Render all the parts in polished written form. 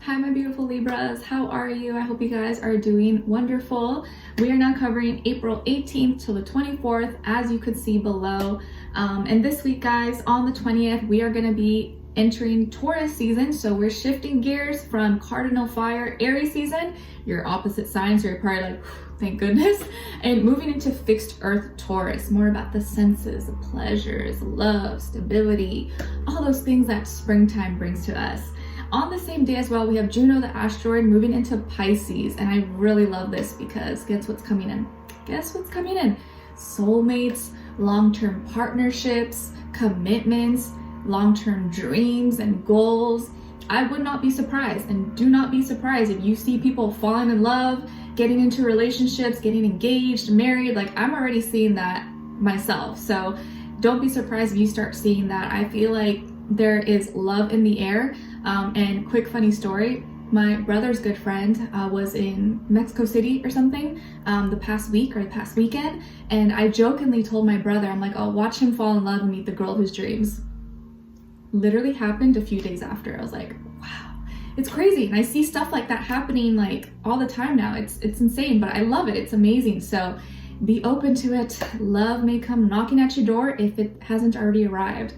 Hi my beautiful Libras, how are you? I hope you guys are doing wonderful. We are now covering April 18th till the 24th, as you could see below. And this week, guys, on the 20th, we are going to be entering Taurus season. So we're shifting gears from cardinal fire Aries season, your opposite sign, so you're probably like, thank goodness, and moving into fixed earth Taurus, more about the senses, the pleasures, love, stability, all those things that springtime brings to us. On the same day as well, we have Juno, the asteroid, moving into Pisces. And I really love this because guess what's coming in? Guess what's coming in? Soulmates, long-term partnerships, commitments, long-term dreams and goals. I would not be surprised, and do not be surprised if you see people falling in love, getting into relationships, getting engaged, married. Like, I'm already seeing that myself. So don't be surprised if you start seeing that. I feel like there is love in the air. And quick funny story, my brother's good friend was in Mexico City or something the past week or the past weekend, and I jokingly told my brother, I'm like, I'll watch him fall in love and meet the girl of his dreams. Literally happened a few days after. I was like, wow, it's crazy. And I see stuff like that happening like all the time now. It's insane, but I love it. It's amazing. So be open to it. Love may come knocking at your door if it hasn't already arrived.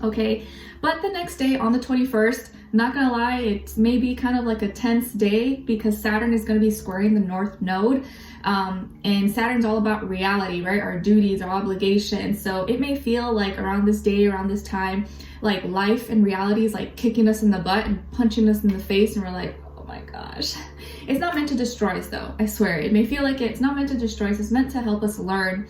Okay, but the next day on the 21st, not gonna lie, it's maybe kind of like a tense day because Saturn is gonna be squaring the North Node. And Saturn's all about reality, right? Our duties, our obligations. So it may feel like around this day, around this time, like life and reality is like kicking us in the butt and punching us in the face, and we're like, oh my gosh. It's not meant to destroy us though, I swear. It may feel like it's not meant to destroy us, it's meant to help us learn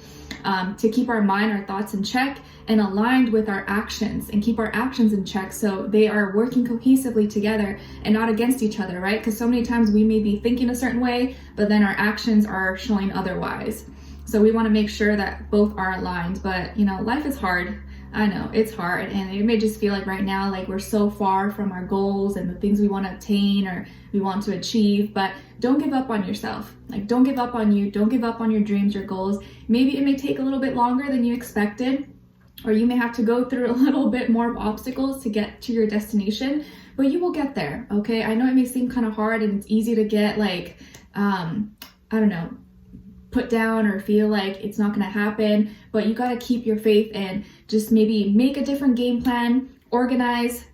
to keep our mind, our thoughts in check and aligned with our actions, and keep our actions in check so they are working cohesively together and not against each other, right? Because so many times we may be thinking a certain way, but then our actions are showing otherwise. So we want to make sure that both are aligned. But you know, life is hard. I know it's hard, and it may just feel like right now, like we're so far from our goals and the things we want to attain or we want to achieve, but don't give up on yourself. Like, don't give up on you. Don't give up on your dreams, your goals. Maybe it may take a little bit longer than you expected, or you may have to go through a little bit more obstacles to get to your destination, but you will get there. Okay. I know it may seem kind of hard and it's easy to get like, I don't know, put down or feel like it's not going to happen, but you got to keep your faith and just maybe make a different game plan, organize,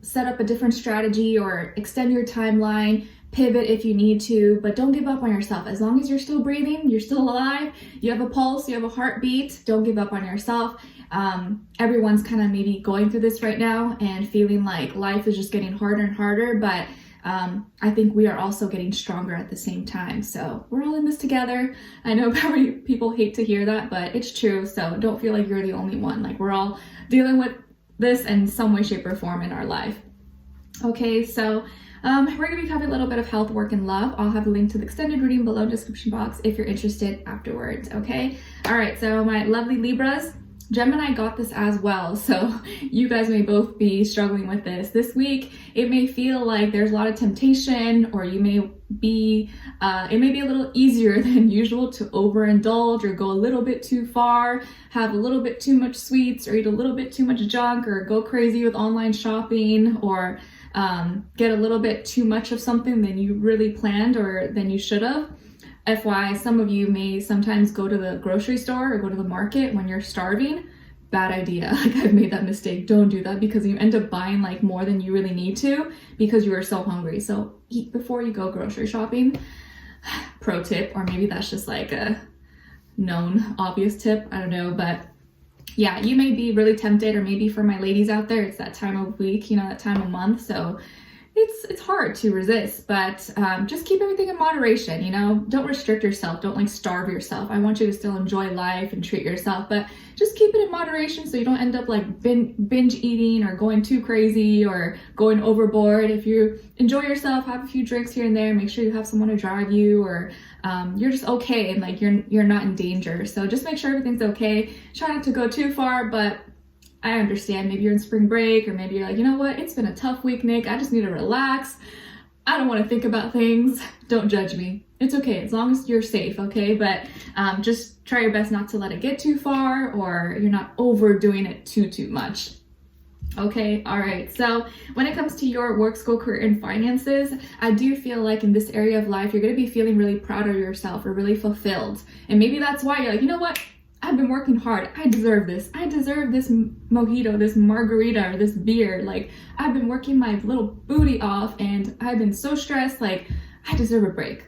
set up a different strategy or extend your timeline, pivot if you need to, but don't give up on yourself. As long as you're still breathing, you're still alive, you have a pulse, you have a heartbeat, don't give up on yourself. Everyone's kind of maybe going through this right now and feeling like life is just getting harder and harder, but I think we are also getting stronger at the same time. So we're all in this together. I know probably people hate to hear that, but it's true. So don't feel like you're the only one. Like, we're all dealing with this in some way, shape, or form in our life. Okay, so we're going to be covering a little bit of health, work, and love. I'll have a link to the extended reading below in the description box if you're interested afterwards. Okay. All right. So my lovely Libras, Gemini got this as well, so you guys may both be struggling with this week. It may feel like there's a lot of temptation, or you may be it may be a little easier than usual to overindulge or go a little bit too far, have a little bit too much sweets, or eat a little bit too much junk, or go crazy with online shopping, or get a little bit too much of something than you really planned or than you should have. FYI, some of you may sometimes go to the grocery store or go to the market when you're starving. Bad idea. Like, I've made that mistake. Don't do that, because you end up buying like more than you really need to because you are so hungry. So eat before you go grocery shopping. Pro tip, or maybe that's just like a known obvious tip. I don't know, but yeah, you may be really tempted, or maybe for my ladies out there, it's that time of week, you know, that time of month. So it's hard to resist, but just keep everything in moderation, you know, don't restrict yourself. Don't like starve yourself. I want you to still enjoy life and treat yourself, but just keep it in moderation so you don't end up like binge eating or going too crazy or going overboard. If you enjoy yourself, have a few drinks here and there, make sure you have someone to drive you, or you're just okay and like you're not in danger. So just make sure everything's okay. Try not to go too far, but I understand maybe you're in spring break, or maybe you're like, you know what, it's been a tough week, Nick. I just need to relax. I don't want to think about things. Don't judge me. It's okay as long as you're safe, okay? But just try your best not to let it get too far, or you're not overdoing it too much. Okay, all right. So when it comes to your work, school, career, and finances, I do feel like in this area of life, you're going to be feeling really proud of yourself or really fulfilled. And maybe that's why you're like, you know what? I've been working hard. I deserve this. I deserve this mojito, this margarita, or this beer. Like, I've been working my little booty off and I've been so stressed. Like, I deserve a break.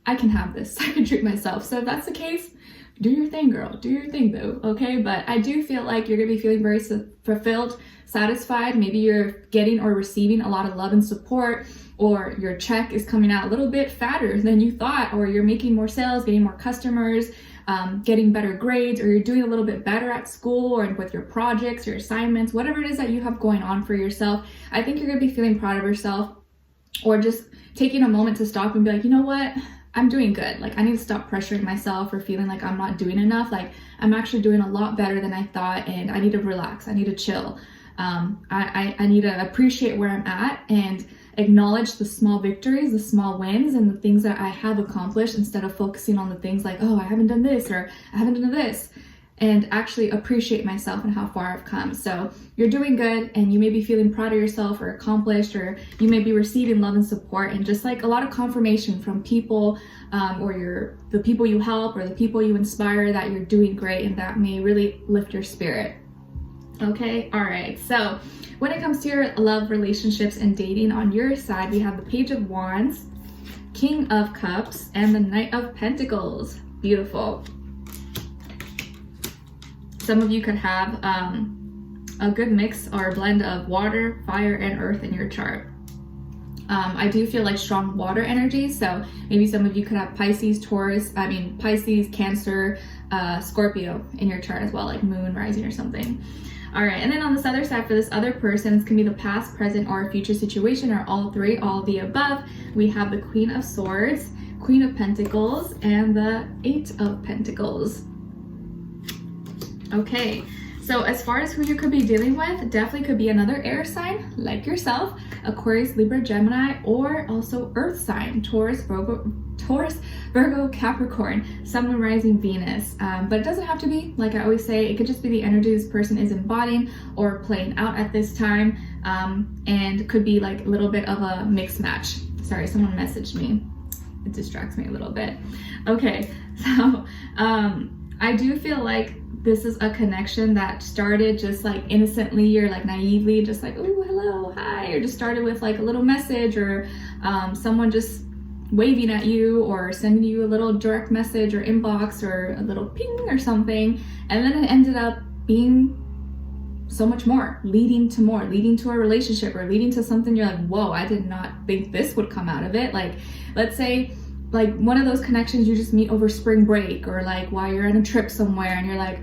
I can have this. I can treat myself. So if that's the case, do your thing, girl. Do your thing, boo. Okay. But I do feel like you're going to be feeling very fulfilled, satisfied. Maybe you're getting or receiving a lot of love and support, or your check is coming out a little bit fatter than you thought, or you're making more sales, getting more customers, getting better grades, or you're doing a little bit better at school or with your projects, your assignments, whatever it is that you have going on for yourself. I think you're going to be feeling proud of yourself, or just taking a moment to stop and be like, you know what? I'm doing good. Like, I need to stop pressuring myself or feeling like I'm not doing enough. Like, I'm actually doing a lot better than I thought, and I need to relax. I need to chill. I need to appreciate where I'm at and acknowledge the small victories, the small wins, and the things that I have accomplished, instead of focusing on the things like, oh, I haven't done this, or I haven't done this, and actually appreciate myself and how far I've come. So you're doing good, and you may be feeling proud of yourself or accomplished, or you may be receiving love and support and just like a lot of confirmation from people, or the people you help or the people you inspire, that you're doing great, and that may really lift your spirit. Okay, all right. So when it comes to your love, relationships, and dating, on your side, we have the Page of Wands, King of Cups, and the Knight of Pentacles. Beautiful. Some of you could have a good mix or a blend of water, fire, and earth in your chart. I do feel like strong water energy, so maybe some of you could have Pisces, Cancer, Scorpio in your chart as well, like moon rising or something. All right, and then on this other side, for this other person, this can be the past, present, or future situation, or all three, all of the above. We have the Queen of Swords, Queen of Pentacles, and the Eight of Pentacles. Okay, so as far as who you could be dealing with, definitely could be another air sign like yourself, Aquarius, Libra, Gemini, or also earth sign, Taurus, Virgo, Capricorn, Sun, Moon, Rising, Venus. But it doesn't have to be, like I always say, it could just be the energy this person is embodying or playing out at this time, and could be like a little bit of a mixed match. Sorry, someone messaged me. It distracts me a little bit. Okay, so I do feel like this is a connection that started just like innocently, or like naively, just like, oh, hello, hi, or just started with like a little message, or someone just waving at you or sending you a little direct message or inbox or a little ping or something, and then it ended up being so much more, leading to a relationship, or leading to something you're like, whoa, I did not think this would come out of it. Like, let's say like one of those connections you just meet over spring break, or like while you're on a trip somewhere, and you're like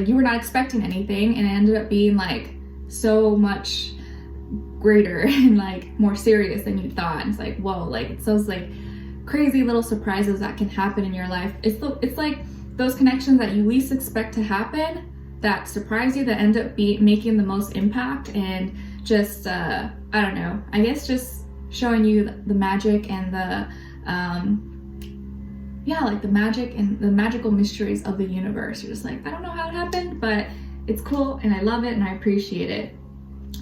you were not expecting anything, and it ended up being like so much greater and like more serious than you thought. And it's like, whoa, like it's those like crazy little surprises that can happen in your life. It's like those connections that you least expect to happen, that surprise you, that end up making the most impact, and just I don't know, I guess just showing you the magic and the like the magic and the magical mysteries of the universe. You're just like, I don't know how it happened, but it's cool and I love it and I appreciate it.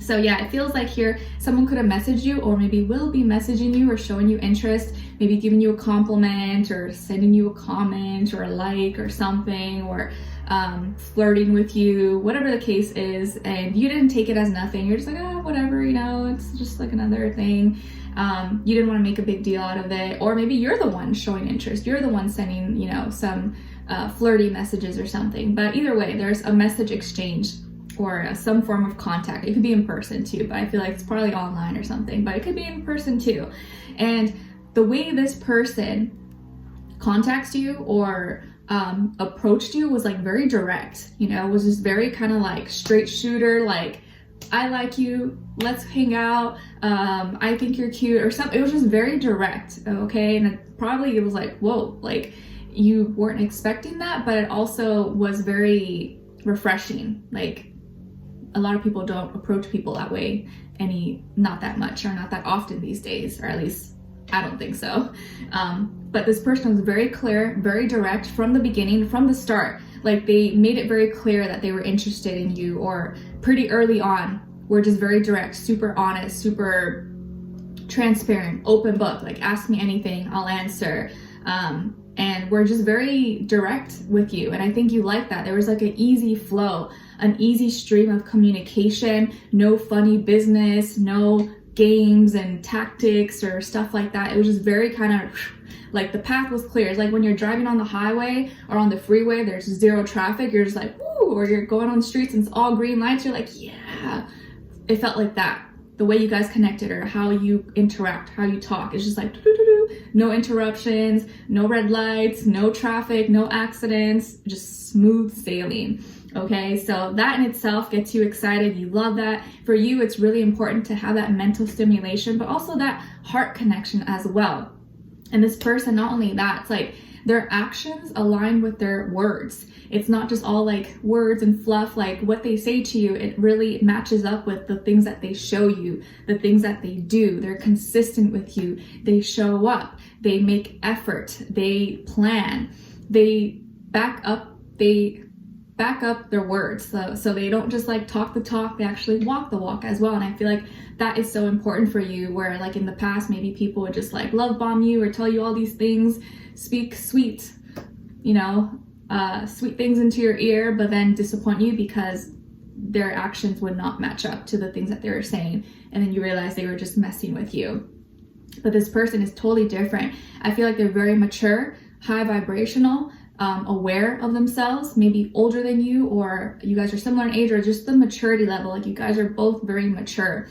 So yeah, it feels like here someone could have messaged you, or maybe will be messaging you or showing you interest, maybe giving you a compliment or sending you a comment or a like or something, or flirting with you, whatever the case is, and you didn't take it as nothing. You're just like, oh, whatever, you know, it's just like another thing. You didn't want to make a big deal out of it, or maybe you're the one showing interest. You're the one sending, you know, some flirty messages or something. But either way, there's a message exchange or some form of contact. It could be in person too, but I feel like it's probably online or something, but it could be in person too. And the way this person contacts you or approached you was like very direct, you know, was just very kind of like straight shooter, like, I like you, let's hang out, I think you're cute or something. It was just very direct, okay? And it was like, whoa, like you weren't expecting that, but it also was very refreshing. Like, a lot of people don't approach people that way not that much, or not that often these days, or at least I don't think so. But this person was very clear, very direct from the beginning, from the start. Like they made it very clear that they were interested in you, or pretty early on were just very direct, super honest, super transparent, open book, like ask me anything, I'll answer. And we're just very direct with you. And I think you like that. There was like an easy flow, an easy stream of communication, no funny business, no games and tactics or stuff like that. It was just very kind of like the path was clear. It's like when you're driving on the highway or on the freeway, there's zero traffic. You're just like, woo, or you're going on the streets and it's all green lights. You're like, yeah, it felt like that. The way you guys connected or how you interact, how you talk, it's just like no interruptions, no red lights, no traffic, no accidents, just smooth sailing. Okay, so that in itself gets you excited. You love that. For you, it's really important to have that mental stimulation, but also that heart connection as well. And this person, not only that, it's like their actions align with their words. It's not just all like words and fluff, like what they say to you, it really matches up with the things that they show you, the things that they do. They're consistent with you. They show up, they make effort, they plan, they back up their words. So they don't just like talk the talk, they actually walk the walk as well. And I feel like that is so important for you, where like in the past, maybe people would just like love bomb you or tell you all these things, speak sweet, sweet things into your ear, but then disappoint you because their actions would not match up to the things that they were saying. And then you realize they were just messing with you. But this person is totally different. I feel like they're very mature, high vibrational, aware of themselves, maybe older than you, or you guys are similar in age, or just the maturity level. Like you guys are both very mature,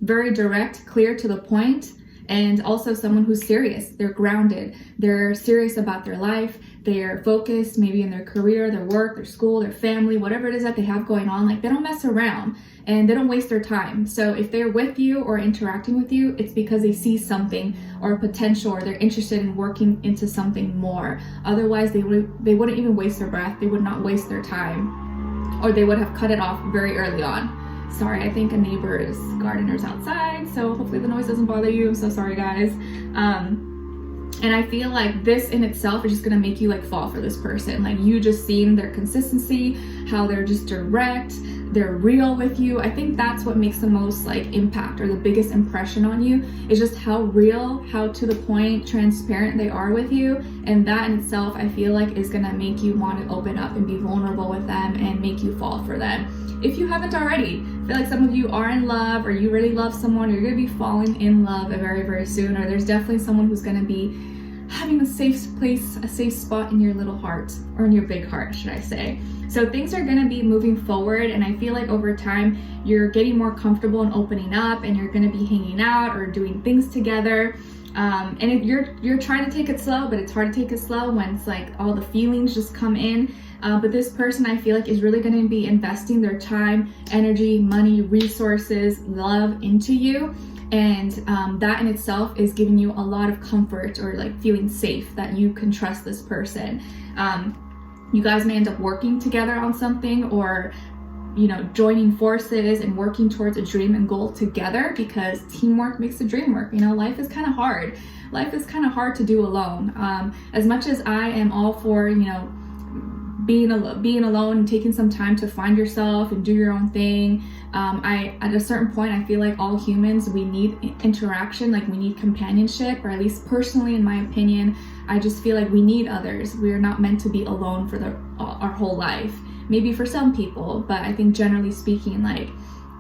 very direct, clear to the point, and also someone who's serious. They're grounded. They're serious about their life. They're focused maybe in their career, their work, their school, their family, whatever it is that they have going on. Like they don't mess around and they don't waste their time. So if they're with you or interacting with you, it's because they see something or a potential, or they're interested in working into something more. Otherwise, they wouldn't even waste their breath. They would not waste their time, or they would have cut it off very early on. Sorry, I think a neighbor's gardener's outside, so hopefully the noise doesn't bother you. I'm so sorry, guys. And I feel like this in itself is just gonna make you like fall for this person. Like you just seeing their consistency, how they're just direct, they're real with you. I think that's what makes the most like impact or the biggest impression on you, is just how real, how to the point, transparent they are with you. And that in itself, I feel like is gonna make you want to open up and be vulnerable with them and make you fall for them. If you haven't already, I feel like some of you are in love, or you really love someone, or you're gonna be falling in love very, very soon, or there's definitely someone who's gonna be having a safe place, a safe spot in your little heart, or in your big heart, should I say. So things are gonna be moving forward, and I feel like over time, you're getting more comfortable and opening up, and you're gonna be hanging out or doing things together. And if you're trying to take it slow, but it's hard to take it slow when it's like all the feelings just come in. But this person, I feel like, is really going to be investing their time, energy, money, resources, love into you. And that in itself is giving you a lot of comfort, or like feeling safe that you can trust this person. You guys may end up working together on something, or joining forces and working towards a dream and goal together, because teamwork makes the dream work. Life is kind of hard. Life is kind of hard to do alone. As much as I am all for, being alone and taking some time to find yourself and do your own thing, at a certain point, I feel like all humans, we need interaction, like we need companionship, or at least personally, in my opinion, I just feel like we need others. We are not meant to be alone for our whole life. Maybe for some people, but I think generally speaking, like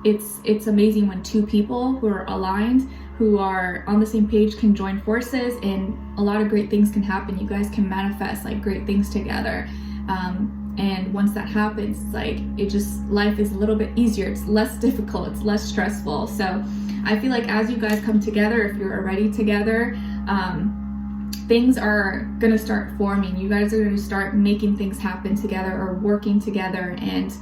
it's amazing when two people who are aligned, who are on the same page, can join forces, and a lot of great things can happen. You guys can manifest like great things together. And once that happens, like life is a little bit easier. It's less difficult. It's less stressful. So I feel like as you guys come together, if you're already together, things are going to start forming. You guys are going to start making things happen together, or working together, and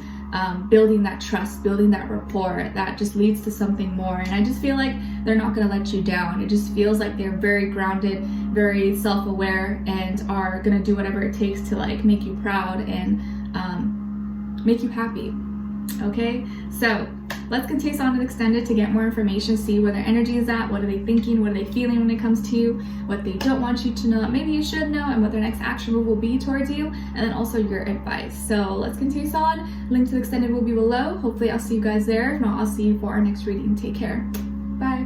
building that trust, building that rapport that just leads to something more. And I just feel like they're not going to let you down. It just feels like they're very grounded, very self-aware, and are going to do whatever it takes to like make you proud and make you happy. Okay, so let's continue on to extended to get more information, see where their energy is at, what are they thinking, what are they feeling when it comes to you, what they don't want you to know that maybe you should know, and what their next action move will be towards you, and then also your advice. So let's continue on. Link to the extended will be below. Hopefully I'll see you guys there. If not, I'll see you for our next reading. Take care. Bye.